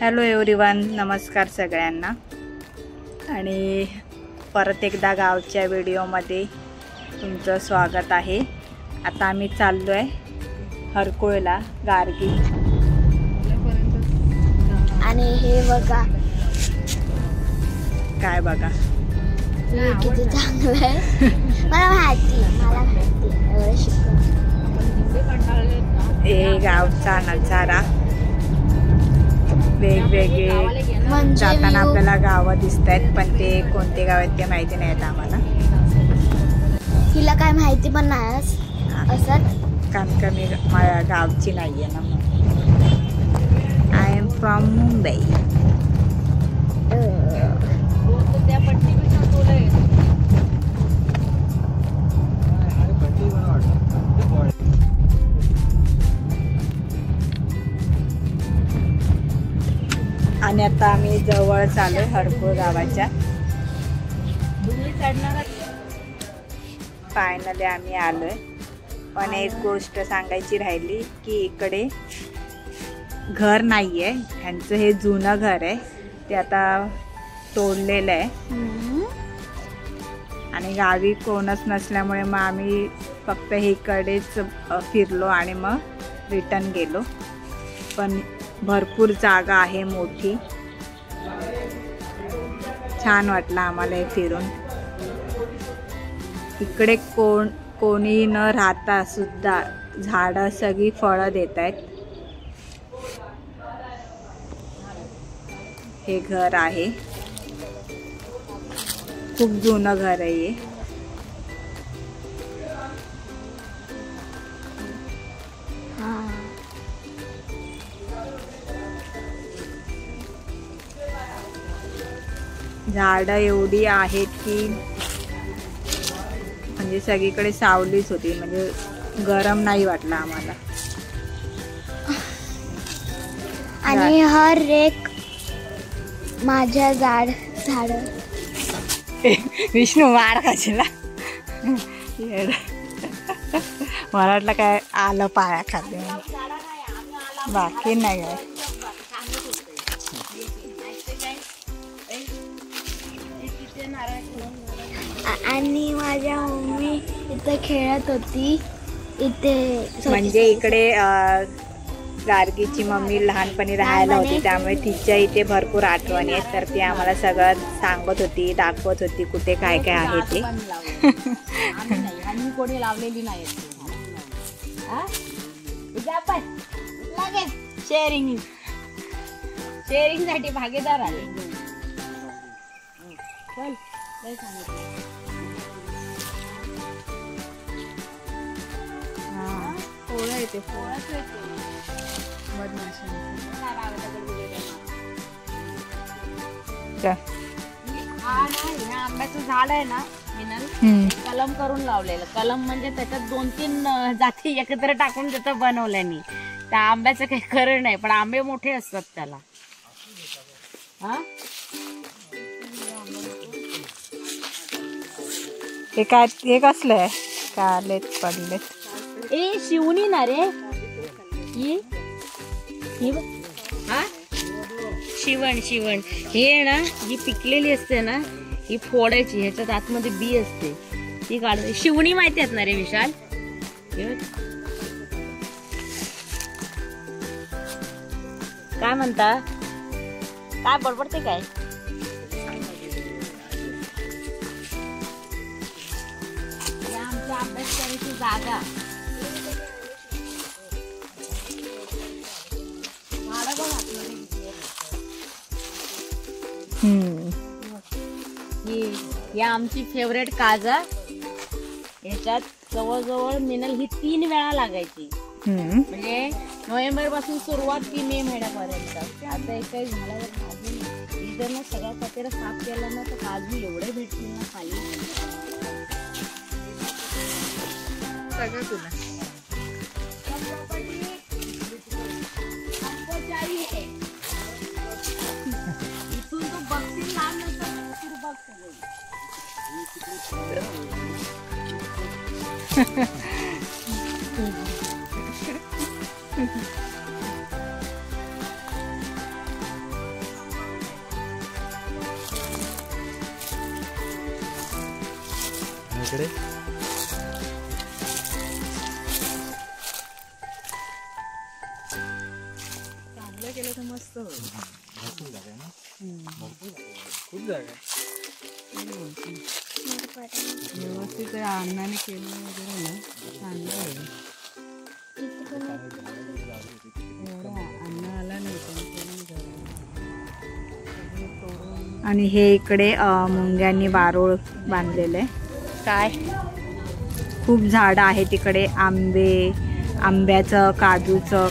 Hello everyone, नमस्कार सगळ्यांना. आणि परत एकदा गावच्या व्हिडिओमध्ये तुमचं स्वागत आहे. आता आम्ही चाललो आहे हरकुळला, गारगी. आणि हे बघा, काय बघा, हे किती चांगलं आहे. मला माहिती एवढं शिकवलं. हे गावचा नजारा, वेगवेगळे जाताना आपल्याला गावं दिसत आहेत, पण ते कोणते गाव आहेत ते माहिती नाहीत आम्हाला. हिला काय माहिती पण नाही असं, कारण का मी माझ्या गावची नाही आहे ना. I am from Mumbai. आणि आता आम्ही जवळ चालू हरकुळ गावाच्या. फायनली आम्ही आलोय. पण एक गोष्ट सांगायची राहिली की इकडे घर नाहीये, ह्यांचं हे जुनं घर आहे, ते आता तोडलेलं आहे. आणि गावी कोणच नसल्यामुळे मग आम्ही फक्त इकडेच फिरलो आणि मग रिटर्न गेलो. पण भरपूर जागा आहे मोठी, छान वाटलं आम्हाला हे फिरून. इकडे कोणी न राहता सुद्धा झाडं सगळी फळं देत आहेत. हे घर आहे, खूप जुनं घर आहे हे. झाडं एवढी आहेत की म्हणजे सगळीकडे सावलीच होती, म्हणजे गरम नाही वाटलं आम्हाला. आणि हर एक माझ्या झाड विष्णू मार खाशीला. मला वाटलं काय आलं पाया खाते, बाकी नाही आहे. आणि माझ्या मम्मी इथे खेळत होती इथे. म्हणजे इकडे गार्गीची मम्मी लहानपणी राहायला होती, त्यामुळे तिच्या इथे भरपूर आठवणी आहेत. तर ती आम्हाला सगळं सांगत होती, दाखवत होती कुठे काय काय आहे ते. कोणी लावलेली नाही. शेअरिंग साठी भागीदार आले. पोळा येते, आंब्याचं झाड आहे ना मिनल, कलम करून लावलेलं. कलम म्हणजे त्याच्यात 2-3 जाती एकत्र टाकून त्याचं बनवल्याने. त्या आंब्याचं काही खरं नाही, पण आंबे मोठे असतात त्याला. हे काय, हे कसलं आहे, कालेत पडलेत. ए शिवणी ना रे, शिवण हे ना, जी पिकलेली असते ना ही फोडायची, ह्याच्यात आतमध्ये बी असते, ती काढायची. शिवणी माहिती आहेत ना रे विशाल? काय म्हणता, काय बडबडते काय? आमच्या अभ्यास करायची जागा. ही आमची फेवरेट काजा. याच्यात जवळजवळ मिनल ही 3 वेळा लागायची. म्हणजे नोव्हेंबर पासून सुरुवात की मे महिन्यापर्यंत. आता एकही झाडावर काजू नाही. जर ना सगळा कचरा साफ केला ना तर काजू एवढे भेटतील ना खाली. सगळं तुला इथून तू बघशील लांब नंतर बघ इकडे चांगलं केलं तर मस्त होईल. भरपूर जागा आहे ना, खूप जागा आहे. व्यवस्थित अन्नाने केलं वगैरे ना चांगलं होईल. एवढं अन्न आला नाही पण आणि हे इकडे मुंग्यांनी बारोळ बांधलेलं आहे. काय खूप झाडं आहेत तिकडे, आंब्याचं,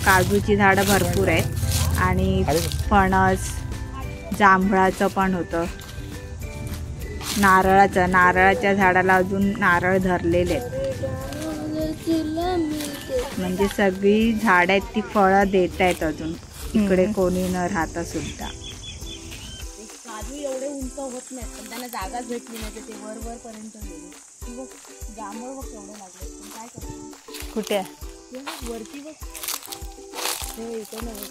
काजूची झाडं भरपूर आहेत आणि फणस, जांभळाचं पण होतं. नारळाच्या झाडाला अजून नारळ धरलेले आहेत. म्हणजे सगळी झाड आहेत ती फळं देत आहेत अजून इकडे कोणी न राहता सुद्धा. काजू एवढे उंच होत नाहीत पण त्यांना जागाच भेटली नाही ते वर पर्यंत गेले. बघ जांभळ बघ एवढे लागले पण काय करतो. कुठे वरती बघ हे इथे नव्हे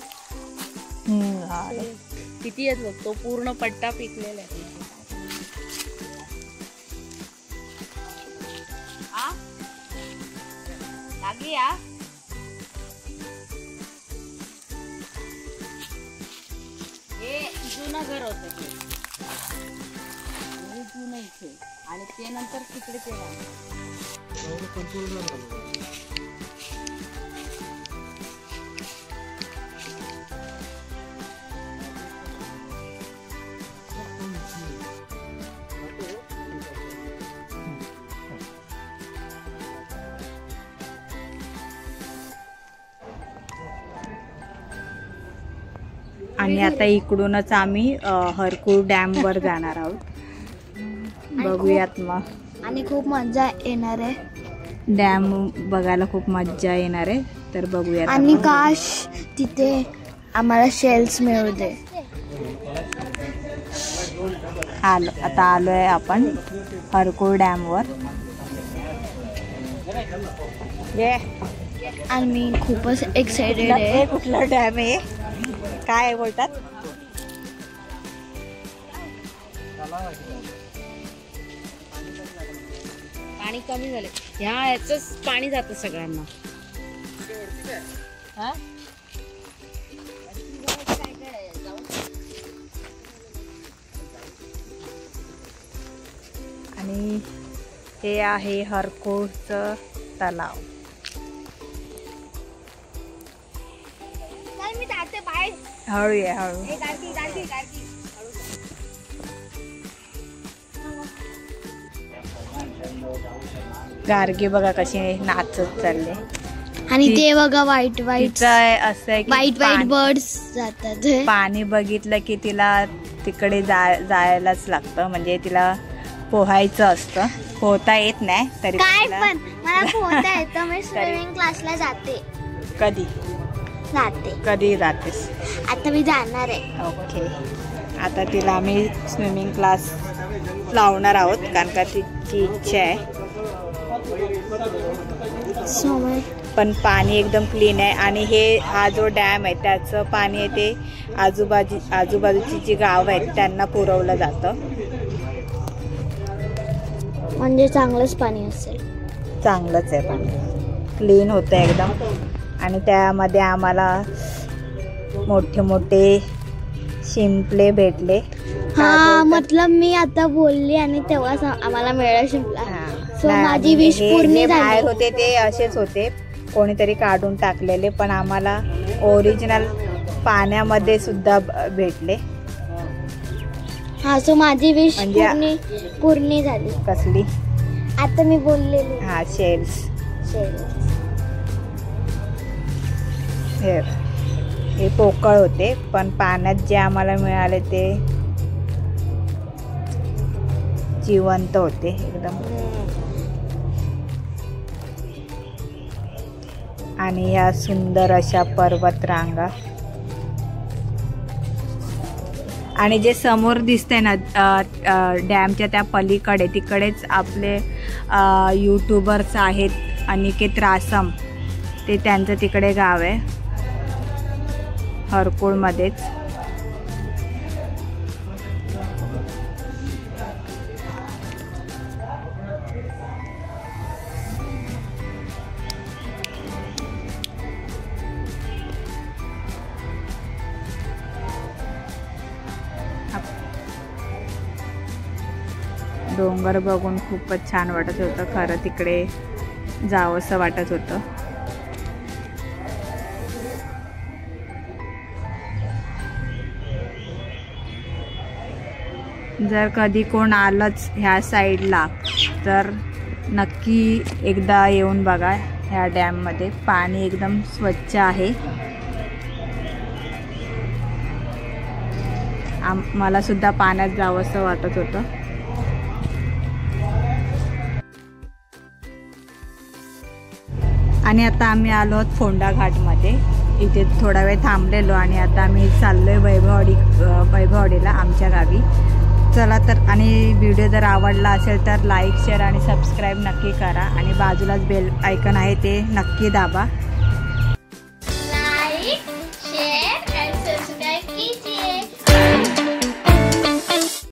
किती आहेत बघ. तो पूर्ण पट्टा पिकलेला आहे. लागी या हे जुनं घर होतं ते जुनं इथे आणि ते नंतर तिकडे केलं. आणि आता इकडूनच आम्ही हरकुळ डॅम वर जाणार आहोत. बघूयात मग. आणि खूप मजा येणार आहे. डॅम बघायला खूप मजा येणार आहे तर बघूयात. आणि काश तिथे आम्हाला शेल्स मिळू दे. आता आलोय आपण हरकुळ डॅम वर. आणि मी खूपच एक्साइटेड आहे. कुठला डॅम आहे काय बोलतात. पाणी कमी झाले ह्याच पाणी जातं सगळ्यांना. आणि हे आहे हरकुळचं तलाव. मी जाते बाहेर. हळू आहे हळू. गार्गी बघा कशी नाचत चालले. आणि ते बघा वाईट असं आहे की वाईट बर्ड्स जातात. पाणी बघितलं की तिला तिकडे जायलाच लागतं. म्हणजे तिला पोहायचं असतं. पोहता येत नाही तरी काय पण मला पोहता येतं. मी स्विमिंग क्लासला जाते. कधी जातेस. आता मी जाणार आहे. ओके. आता तिला आम्ही स्विमिंग क्लास लावणार आहोत कारण का तिची इच्छा आहे. पण पाणी एकदम क्लीन आहे. आणि हा जो डॅम आहे त्याचं पाणी आहे ते आजूबाजूची जी गाव आहेत त्यांना पुरवलं जातं. म्हणजे चांगलंच पाणी असेल. चांगलंच आहे पाणी. क्लीन होतं एकदम. आणि त्यामध्ये आम्हाला मोठे शिंपले भेटले. मतलब मी आता बोलली आणि तेव्हाच आम्हाला मिळाला शिंपला. सो माझी विश पूर्ण झाली. बाहेर होते ते असेच होते कोणीतरी काढून टाकलेले पण आम्हाला ओरिजिनल पाण्यामध्ये सुद्धा भेटले. सो माझी विश पूर्ण झाली. कसली. आता मी बोललेली. शेल्स. हे पोकळ होते पण पाण्यात जे आम्हाला मिळाले ते जिवंत होते एकदम. आणि ह्या सुंदर अशा पर्वत रांगा. आणि जे समोर दिसतंय ना डॅमच्या त्या पलीकडे तिकडेच आपले यूट्यूबर्स आहेत अनिकेत रासम. ते त्यांचं तिकडे गाव आहे हरकुळमध्येच. डोंगर बघून खूपच छान वाटत होतं. खरं तिकडे जावंसं वाटत होतं. जर कधी कोण आलंच ह्या साईडला तर नक्की एकदा येऊन बघा. ह्या डॅममध्ये पाणी एकदम स्वच्छ आहे. मला सुद्धा पाण्यात जावंसं वाटत होतं. आणि आता आम्ही आलो आहोत फोंडा घाटमध्ये. इथे थोडा वेळ थांबलेलो आणि आता आम्ही चाललोय वैभववाडीला आमच्या गावी. चला तर, आणि व्हिडिओ जर आवडला असेल तर लाईक शेअर आणि सबस्क्राईब नक्की करा. आणि बाजूलाच बेल आयकन आहे ते नक्की दाबा.